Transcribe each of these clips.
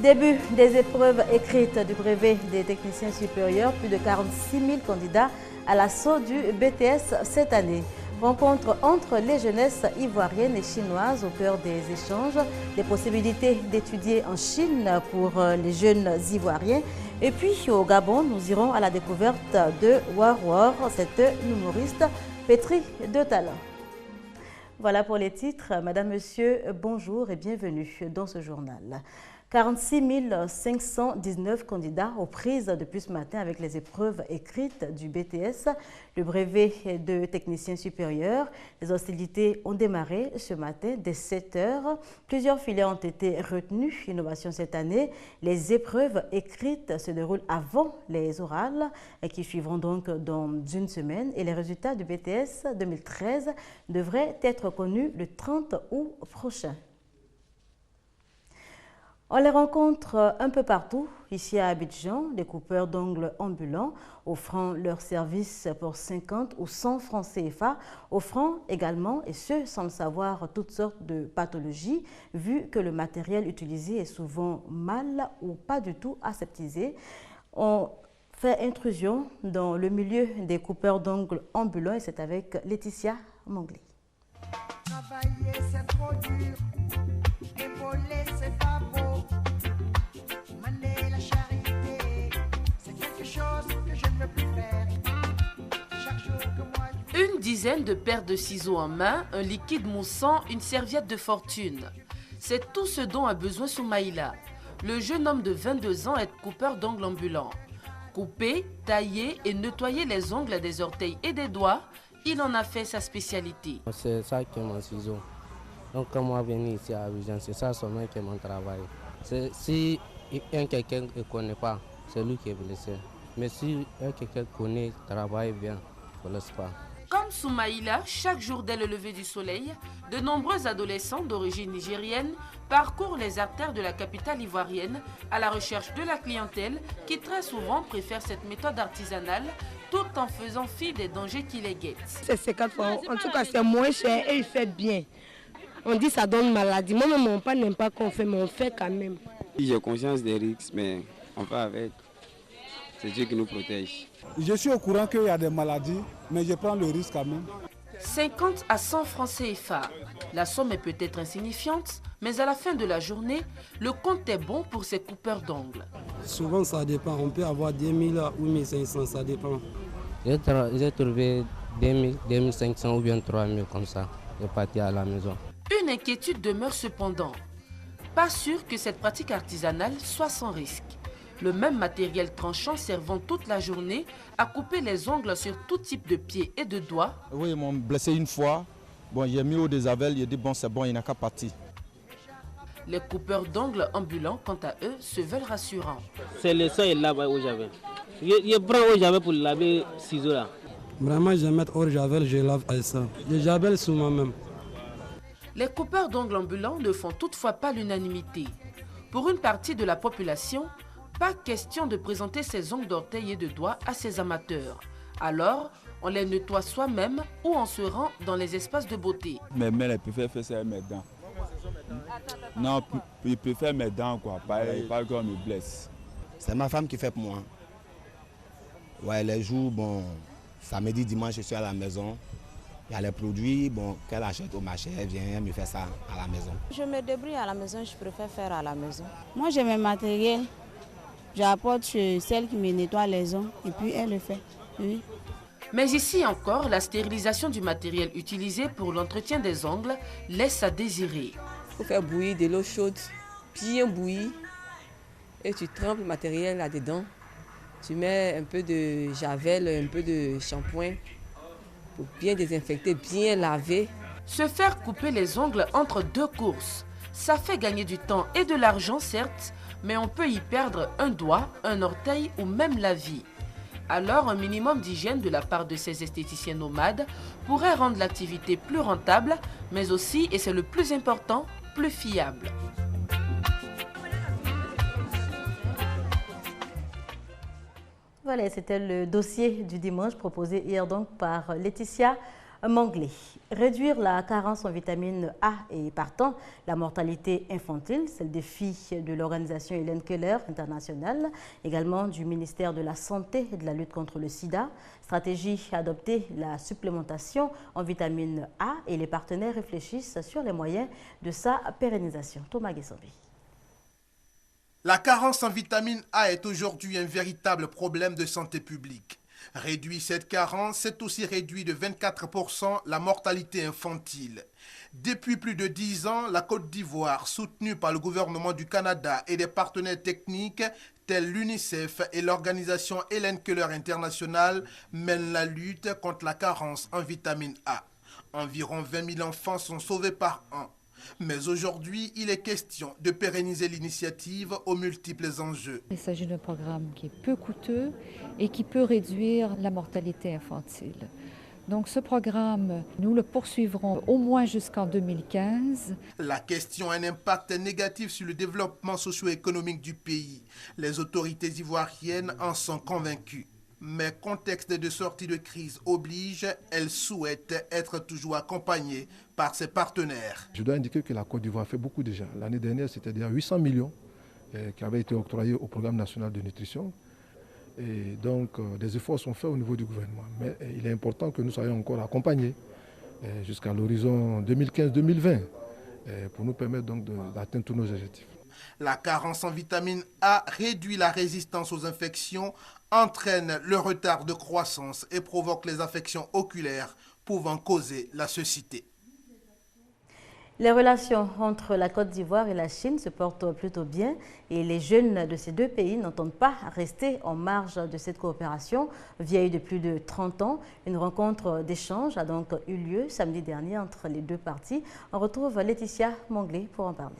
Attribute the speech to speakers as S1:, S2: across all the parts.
S1: Début des épreuves écrites du brevet des techniciens supérieurs, plus de 46 000 candidats à l'assaut du BTS cette année. Rencontre entre les jeunesses ivoiriennes et chinoises au cœur des échanges, des possibilités d'étudier en Chine pour les jeunes ivoiriens. Et puis au Gabon, nous irons à la découverte de Warwar, cette humoriste pétrie de talent. Voilà pour les titres. Madame, Monsieur, bonjour et bienvenue dans ce journal. 46 519 candidats aux prises depuis ce matin avec les épreuves écrites du BTS, le brevet de technicien supérieur. Les hostilités ont démarré ce matin dès 7 heures. Plusieurs filières ont été retenues. Innovation cette année. Les épreuves écrites se déroulent avant les orales qui suivront donc dans une semaine. Et les résultats du BTS 2013 devraient être connus le 30 août prochain. On les rencontre un peu partout, ici à Abidjan, des coupeurs d'ongles ambulants, offrant leur service pour 50 ou 100 francs CFA, offrant également, et ce sans le savoir, toutes sortes de pathologies, vu que le matériel utilisé est souvent mal ou pas du tout aseptisé. On fait intrusion dans le milieu des coupeurs d'ongles ambulants et c'est avec Laetitia Mongli.
S2: Travailler c'est trop dur, épauler c'est pas beau, mener la charité, c'est quelque chose que je ne veux plus faire. Chaque jour que moi
S3: Une dizaine de paires de ciseaux en main, un liquide moussant, une serviette de fortune. C'est tout ce dont a besoin Soumaïla. Le jeune homme de 22 ans est coupeur d'ongles ambulants. Couper, tailler et nettoyer les ongles des orteils et des doigts, il en a fait sa spécialité.
S4: C'est ça qui est mon ciseau. Donc quand moi venir ici à Abidjan, c'est ça seulement qui est mon travail. Si quelqu'un ne connaît pas, c'est lui qui est blessé. Mais si quelqu'un connaît, travaille bien, il ne laisse pas.
S3: Comme Soumaïla, chaque jour dès le lever du soleil, de nombreux adolescents d'origine nigérienne parcourent les artères de la capitale ivoirienne à la recherche de la clientèle qui très souvent préfère cette méthode artisanale tout en faisant fi des dangers qui les guettent.
S5: C'est 50 francs, en tout cas c'est moins cher et il fait bien. On dit ça donne maladie. Moi-même, mon père n'aime pas qu'on fait, mais on fait quand même.
S6: J'ai conscience des risques, mais on fait avec. C'est Dieu qui nous protège.
S7: Je suis au courant qu'il y a des maladies, mais je prends le risque quand même.
S3: 50 à 100 francs CFA. La somme est peut-être insignifiante, mais à la fin de la journée, le compte est bon pour ces coupeurs d'ongles.
S8: Souvent, ça dépend. On peut avoir 2000 ou 1500, ça dépend.
S4: J'ai trouvé 2500 ou bien 3000 comme ça. Je suis parti à la maison.
S3: Une inquiétude demeure cependant. Pas sûr que cette pratique artisanale soit sans risque. Le même matériel tranchant servant toute la journée à couper les ongles sur tout type de pieds et de doigts.
S9: Oui, ils m'ont blessé une fois. Bon, j'ai mis au désabel, j'ai dit bon c'est bon, il n'a qu'à partir.
S3: Les coupeurs d'ongles ambulants, quant à eux, se veulent rassurants.
S10: C'est le seul là-bas où j'avais. Je prends au javel pour laver ciseaux là.
S8: Vraiment, je mets au javel, je lave avec ça. Je javel sur moi-même.
S3: Les coupeurs d'ongles ambulants ne font toutefois pas l'unanimité. Pour une partie de la population, pas question de présenter ses ongles d'orteil et de doigts à ses amateurs. Alors, on les nettoie soi-même ou on se rend dans les espaces de beauté.
S11: Mes mains, elles préfèrent faire ça avec mes dents. Non, je préfère mes dents, quoi. Pas qu'on me blesse.
S12: C'est ma femme qui fait pour moi. Ouais, les jours, bon, samedi, dimanche, je suis à la maison. Il y a les produits qu'elle achète au marché, elle vient, elle me fait ça à la maison.
S13: Je me débrouille à la maison, je préfère faire à la maison. Moi, j'ai mes matériels. J'apporte chez celle qui me nettoie les ongles et puis elle le fait. Oui.
S3: Mais ici encore, la stérilisation du matériel utilisé pour l'entretien des ongles laisse à désirer.
S14: Il faut faire bouillir de l'eau chaude, bien bouillie, et tu trempes le matériel là-dedans. Tu mets un peu de javel, un peu de shampoing pour bien désinfecter, bien laver.
S3: Se faire couper les ongles entre deux courses, ça fait gagner du temps et de l'argent certes, mais on peut y perdre un doigt, un orteil ou même la vie. Alors un minimum d'hygiène de la part de ces esthéticiens nomades pourrait rendre l'activité plus rentable, mais aussi, et c'est le plus important, plus fiable.
S1: Voilà, c'était le dossier du dimanche proposé hier donc par Laetitia Manglé. Réduire la carence en vitamine A et partant la mortalité infantile, c'est le défi de l'organisation Hélène Keller internationale, également du ministère de la Santé et de la lutte contre le sida. Stratégie adoptée, la supplémentation en vitamine A et les partenaires réfléchissent sur les moyens de sa pérennisation. Thomas Guessambi.
S15: La carence en vitamine A est aujourd'hui un véritable problème de santé publique. Réduire cette carence, c'est aussi réduire de 24% la mortalité infantile. Depuis plus de 10 ans, la Côte d'Ivoire, soutenue par le gouvernement du Canada et des partenaires techniques tels l'UNICEF et l'organisation Hélène Keller internationale, mène la lutte contre la carence en vitamine A. Environ 20 000 enfants sont sauvés par an. Mais aujourd'hui, il est question de pérenniser l'initiative aux multiples enjeux.
S16: Il s'agit d'un programme qui est peu coûteux et qui peut réduire la mortalité infantile. Donc ce programme, nous le poursuivrons au moins jusqu'en 2015.
S15: La question a un impact négatif sur le développement socio-économique du pays. Les autorités ivoiriennes en sont convaincues. Mais contexte de sortie de crise oblige, elle souhaite être toujours accompagnée par ses partenaires.
S17: Je dois indiquer que la Côte d'Ivoire fait beaucoup déjà. L'année dernière, c'était déjà 800 millions qui avaient été octroyés au programme national de nutrition. Et donc, des efforts sont faits au niveau du gouvernement. Mais il est important que nous soyons encore accompagnés jusqu'à l'horizon 2015-2020 pour nous permettre donc d'atteindre tous nos objectifs.
S15: La carence en vitamine A réduit la résistance aux infections, entraîne le retard de croissance et provoque les affections oculaires pouvant causer la cécité.
S1: Les relations entre la Côte d'Ivoire et la Chine se portent plutôt bien et les jeunes de ces deux pays n'entendent pas rester en marge de cette coopération vieille de plus de 30 ans. Une rencontre d'échange a donc eu lieu samedi dernier entre les deux parties. On retrouve Laetitia Manglé pour en parler.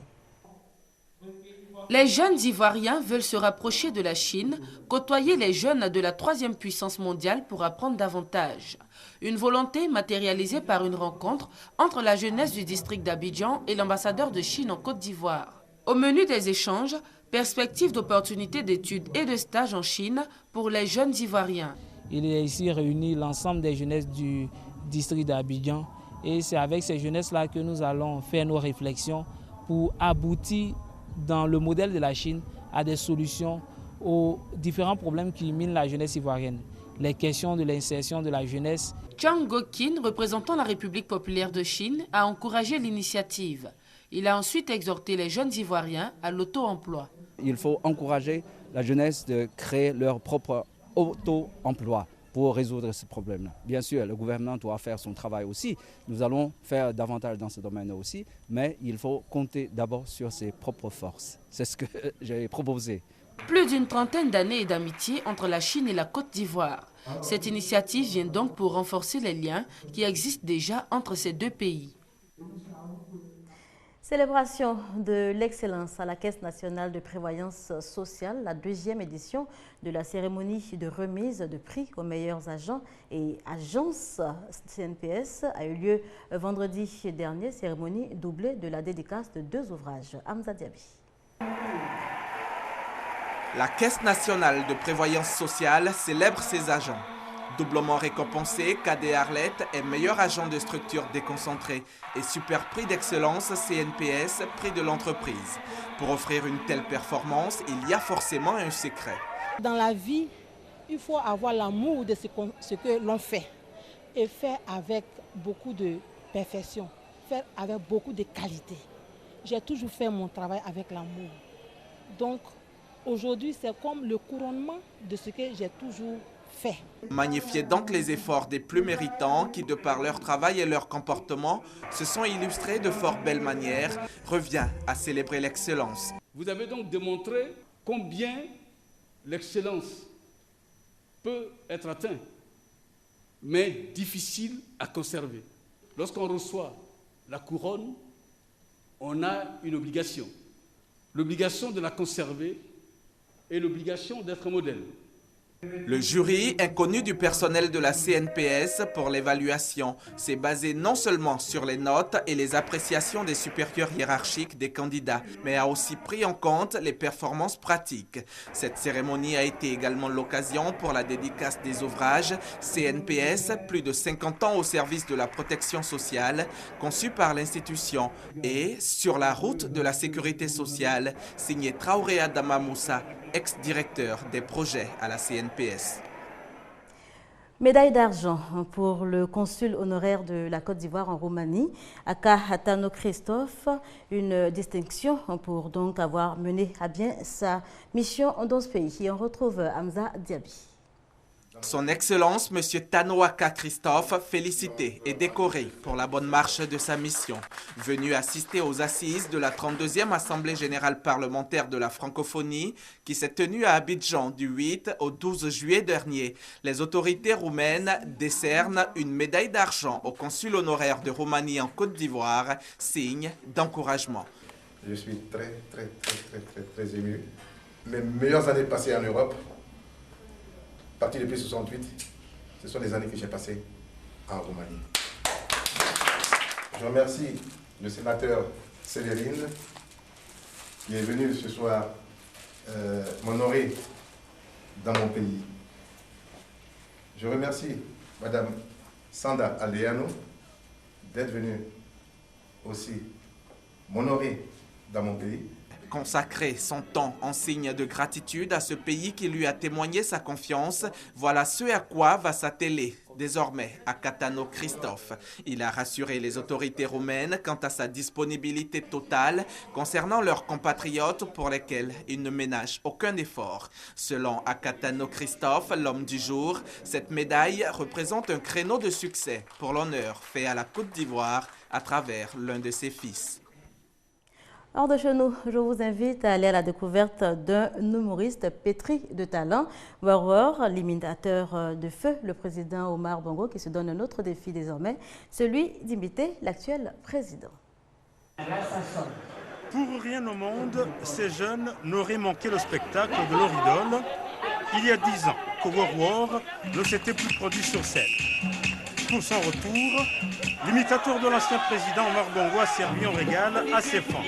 S3: Les jeunes Ivoiriens veulent se rapprocher de la Chine, côtoyer les jeunes de la 3e puissance mondiale pour apprendre davantage. Une volonté matérialisée par une rencontre entre la jeunesse du district d'Abidjan et l'ambassadeur de Chine en Côte d'Ivoire. Au menu des échanges, perspectives d'opportunités d'études et de stages en Chine pour les jeunes Ivoiriens.
S18: Il est ici réuni l'ensemble des jeunesses du district d'Abidjan et c'est avec ces jeunesses-là que nous allons faire nos réflexions pour aboutir dans le modèle de la Chine à des solutions aux différents problèmes qui minent la jeunesse ivoirienne. Les questions de l'insertion de la jeunesse.
S3: Chang Gokin, représentant la République populaire de Chine, a encouragé l'initiative. Il a ensuite exhorté les jeunes Ivoiriens à l'auto-emploi.
S19: Il faut encourager la jeunesse de créer leur propre auto-emploi pour résoudre ce problème-là. Bien sûr, le gouvernement doit faire son travail aussi. Nous allons faire davantage dans ce domaine aussi, mais il faut compter d'abord sur ses propres forces. C'est ce que j'ai proposé.
S3: Plus d'une trentaine d'années d'amitié entre la Chine et la Côte d'Ivoire. Cette initiative vient donc pour renforcer les liens qui existent déjà entre ces deux pays.
S1: Célébration de l'excellence à la Caisse nationale de prévoyance sociale, la 2e édition de la cérémonie de remise de prix aux meilleurs agents et agences CNPS a eu lieu vendredi dernier, cérémonie doublée de la dédicace de 2 ouvrages. Hamza Diaby.
S20: La Caisse nationale de prévoyance sociale célèbre ses agents. Doublement récompensé, Cadet Arlette est meilleur agent de structure déconcentrée et super prix d'excellence CNPS, prix de l'entreprise. Pour offrir une telle performance, il y a forcément un secret.
S21: Dans la vie, il faut avoir l'amour de ce que l'on fait et faire avec beaucoup de perfection, faire avec beaucoup de qualité. J'ai toujours fait mon travail avec l'amour. Donc aujourd'hui, c'est comme le couronnement de ce que j'ai toujours fait.
S20: Magnifier donc les efforts des plus méritants qui, de par leur travail et leur comportement, se sont illustrés de fort belles manières, revient à célébrer l'excellence.
S22: Vous avez donc démontré combien l'excellence peut être atteinte, mais difficile à conserver. Lorsqu'on reçoit la couronne, on a une obligation. L'obligation de la conserver et l'obligation d'être modèle.
S20: Le jury, inconnu du personnel de la CNPS pour l'évaluation, s'est basé non seulement sur les notes et les appréciations des supérieurs hiérarchiques des candidats, mais a aussi pris en compte les performances pratiques. Cette cérémonie a été également l'occasion pour la dédicace des ouvrages CNPS, plus de 50 ans au service de la protection sociale, conçu par l'institution, et Sur la route de la sécurité sociale, signé Traoré Adama Moussa, ex-directeur des projets à la CNPS.
S1: Médaille d'argent pour le consul honoraire de la Côte d'Ivoire en Roumanie, Aka Hatano Christophe, une distinction pour donc avoir mené à bien sa mission dans ce pays. Et on retrouve Hamza Diaby.
S20: Son Excellence, M. Tanoaka Christophe, félicité et décoré pour la bonne marche de sa mission. Venu assister aux assises de la 32e Assemblée générale parlementaire de la francophonie qui s'est tenue à Abidjan du 8 au 12 juillet dernier, les autorités roumaines décernent une médaille d'argent au consul honoraire de Roumanie en Côte d'Ivoire, signe d'encouragement.
S2: Je suis très ému. Mes meilleures années passées en Europe, parti depuis 68, ce sont des années que j'ai passées en Roumanie. Je remercie le sénateur Célérine qui est venu ce soir m'honorer dans mon pays. Je remercie Madame Sanda Aldeano d'être venue aussi m'honorer dans mon pays.
S20: Consacrer son temps en signe de gratitude à ce pays qui lui a témoigné sa confiance, voilà ce à quoi va s'atteler désormais Akatano Christophe. Il a rassuré les autorités roumaines quant à sa disponibilité totale concernant leurs compatriotes pour lesquels il ne ménage aucun effort. Selon Akatano Christophe, l'homme du jour, cette médaille représente un créneau de succès pour l'honneur fait à la Côte d'Ivoire à travers l'un de ses fils.
S1: Hors de chez nous, je vous invite à aller à la découverte d'un humoriste pétri de talent, Warwar, l'imitateur de feu, le président Omar Bongo, qui se donne un autre défi désormais, celui d'imiter l'actuel président.
S5: Pour rien au monde, ces jeunes n'auraient manqué le spectacle de leur idole il y a 10 ans, que Warwar ne s'était plus produit sur scène. Pour son retour, l'imitateur de l'ancien président Omar Bongo a servi un régal à ses fans.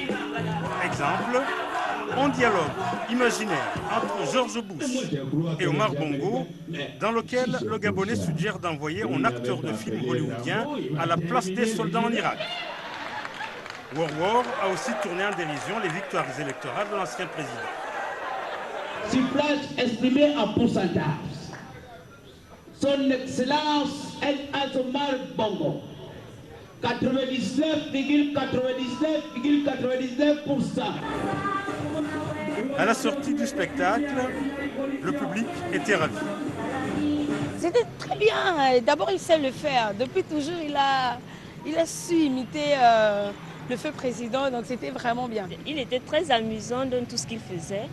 S5: Exemple, un dialogue imaginaire entre George Bush et Omar Bongo, dans lequel le Gabonais suggère d'envoyer un acteur de film hollywoodien à la place des soldats en Irak. Warwar a aussi tourné en dérision les victoires électorales de l'ancien président.
S23: Suffrage exprimé en pourcentage. Son Excellence Omar Bongo, 99,99,99%.
S5: À la sortie du spectacle, le public était ravi.
S24: C'était très bien. D'abord, il sait le faire. Depuis toujours, il a su imiter le feu président, donc c'était vraiment bien.
S25: Il était très amusant dans tout ce qu'il faisait.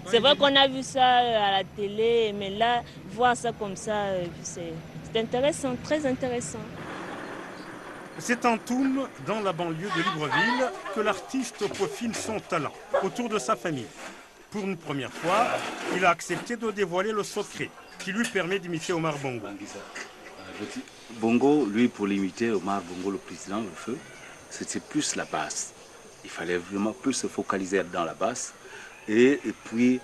S25: C'est vrai qu'on a vu ça à la télé, mais là, voir ça comme ça, c'est intéressant, très intéressant.
S5: C'est en Toum, dans la banlieue de Libreville, que l'artiste peaufine son talent autour de sa famille. Pour une première fois, il a accepté de dévoiler le secret qui lui permet d'imiter Omar Bongo.
S26: Bongo, lui, pour l'imiter, Omar Bongo, le président, le feu, c'était plus la basse. Il fallait vraiment plus se focaliser dans la basse. Et puis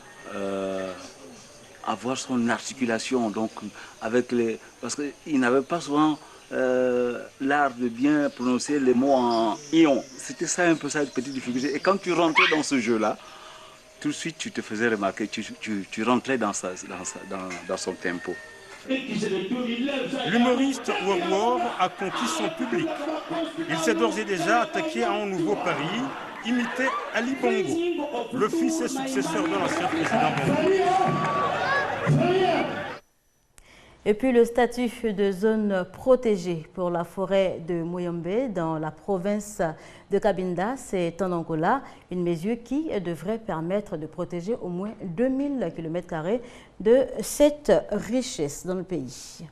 S26: avoir son articulation, donc avec les... Parce qu'il n'avait pas souvent l'art de bien prononcer les mots en ion. C'était ça un peu ça, une petite difficulté. Et quand tu rentrais dans ce jeu-là, tout de suite tu te faisais remarquer, tu rentrais dans son tempo.
S5: L'humoriste Warwar a conquis son public. Il s'est d'ores et déjà attaqué à un nouveau pari, imiter Ali Bongo, le fils et successeur de l'ancien président Bongo.
S1: Et puis le statut de zone protégée pour la forêt de Moyombe dans la province de Cabinda, c'est en Angola, une mesure qui devrait permettre de protéger au moins 2000 km² de cette richesse dans le pays.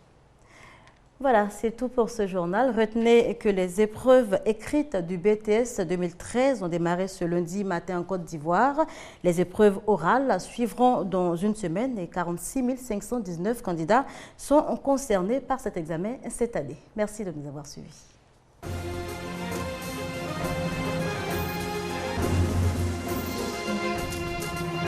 S1: Voilà, c'est tout pour ce journal. Retenez que les épreuves écrites du BTS 2013 ont démarré ce lundi matin en Côte d'Ivoire. Les épreuves orales suivront dans une semaine et 46 519 candidats sont concernés par cet examen cette année. Merci de nous avoir suivis.